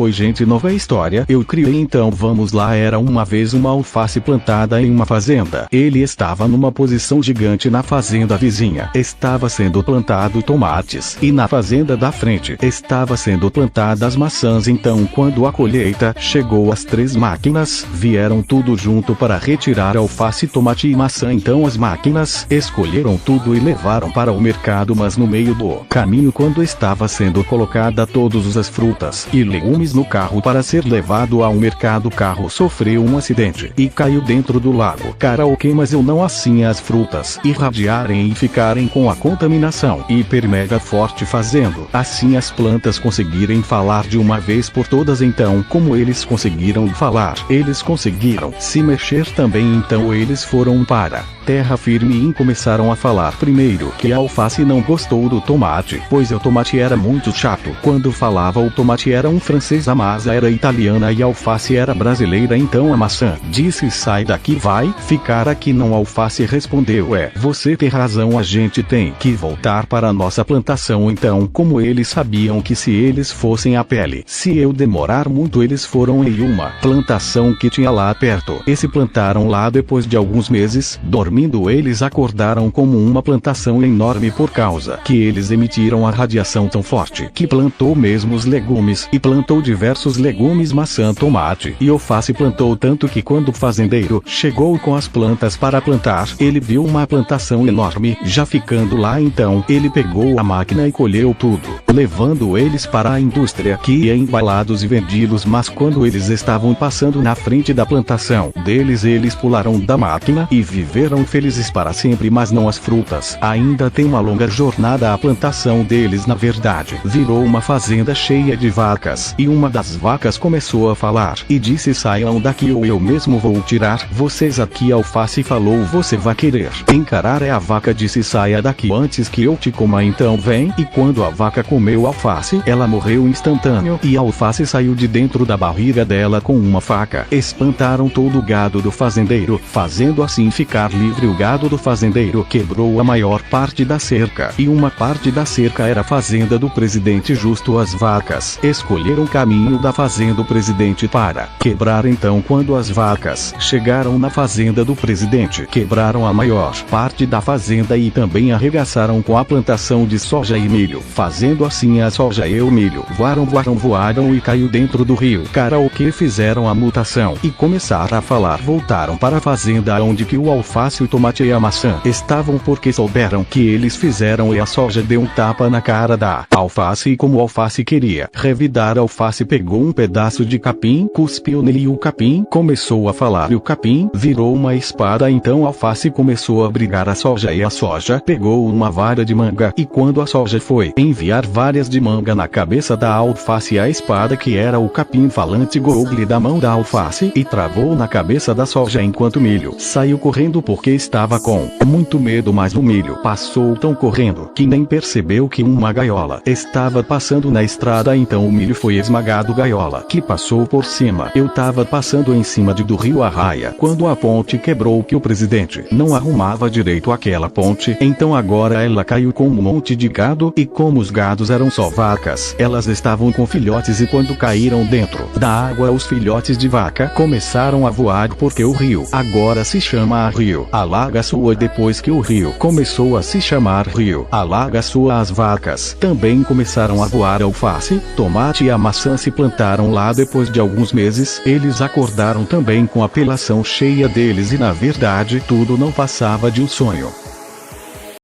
Oi gente, nova história eu criei, então vamos lá. Era uma vez uma alface plantada em uma fazenda. Ele estava numa posição gigante na fazenda vizinha. Estava sendo plantado tomates. E na fazenda da frente estava sendo plantadas maçãs. Então quando a colheita chegou, as 3 máquinas vieram tudo junto para retirar alface, tomate e maçã. Então as máquinas escolheram tudo e levaram para o mercado, mas no meio do caminho, quando estava sendo colocada todas as frutas e legumes no carro para ser levado ao mercado, o carro sofreu um acidente e caiu dentro do lago. Karaokê, mas eu não, assim as frutas irradiarem e ficarem com a contaminação hiper mega forte, fazendo assim as plantas conseguirem falar de uma vez por todas. Então como eles conseguiram falar, eles conseguiram se mexer também. Então eles foram para terra firme e começaram a falar. Primeiro que a alface não gostou do tomate, pois o tomate era muito chato. Quando falava, o tomate era um francês, a maçã era italiana e a alface era brasileira. Então a maçã disse: sai daqui, vai ficar aqui não. A alface respondeu: você tem razão, a gente tem que voltar para a nossa plantação. Então como eles sabiam que se eles fossem a pele, se eu demorar muito, eles foram em uma plantação que tinha lá perto e se plantaram lá. Depois de alguns meses dormindo, eles acordaram como uma plantação enorme, por causa que eles emitiram a radiação tão forte que plantou mesmo os legumes, e plantou diversos legumes, maçã, tomate e alface. Plantou tanto que quando o fazendeiro chegou com as plantas para plantar, ele viu uma plantação enorme já ficando lá. Então ele pegou a máquina e colheu tudo, levando eles para a indústria que ia embalados e vendidos. Mas quando eles estavam passando na frente da plantação deles, eles pularam da máquina e viveram felizes para sempre. Mas não as frutas, ainda tem uma longa jornada. A plantação deles na verdade virou uma fazenda cheia de vacas, e uma das vacas começou a falar e disse: saiam daqui ou eu mesmo vou tirar vocês aqui. A alface falou: você vai querer encarar? A vaca disse: saia daqui antes que eu te coma. Então vem. E quando a vaca comeu a alface, ela morreu instantâneo, e a alface saiu de dentro da barriga dela com uma faca. Espantaram todo o gado do fazendeiro, fazendo assim ficar livre. O gado do fazendeiro quebrou a maior parte da cerca, e uma parte da cerca era a fazenda do presidente Justo. As vacas escolheram o caminho da fazenda do presidente para quebrar. Então quando as vacas chegaram na fazenda do presidente, quebraram a maior parte da fazenda e também arregaçaram com a plantação de soja e milho, fazendo assim a soja e o milho voaram e caiu dentro do rio. Karaokê fizeram a mutação e começaram a falar. Voltaram para a fazenda onde que o alface, o tomate e a maçã estavam, porque souberam que eles fizeram, e a soja deu um tapa na cara da alface, e como a alface queria revidar, a alface pegou um pedaço de capim, cuspiu nele e o capim começou a falar, e o capim virou uma espada. Então a alface começou a brigar a soja, e a soja pegou uma vara de manga, e quando a soja foi enviar várias de manga na cabeça da alface, a espada, que era o capim falante, golou-lhe da mão da alface e travou na cabeça da soja, enquanto o milho saiu correndo porque estava com muito medo. Mas o milho passou tão correndo que nem percebeu que uma gaiola estava passando na estrada. Então o milho foi esmagado, gaiola que passou por cima. Eu tava passando em cima do rio Arraia quando a ponte quebrou, que o presidente não arrumava direito aquela ponte. Então agora ela caiu com um monte de gado, e como os gados eram só vacas, elas estavam com filhotes, e quando caíram dentro da água, os filhotes de vaca começaram a voar, porque o rio agora se chama Rio Alagaçu. Depois que o rio começou a se chamar Rio Alagaçu, as vacas também começaram a voar. A alface, tomate e a maçã se plantaram lá. Depois de alguns meses, eles acordaram também com a pelação cheia deles, e na verdade tudo não passava de um sonho.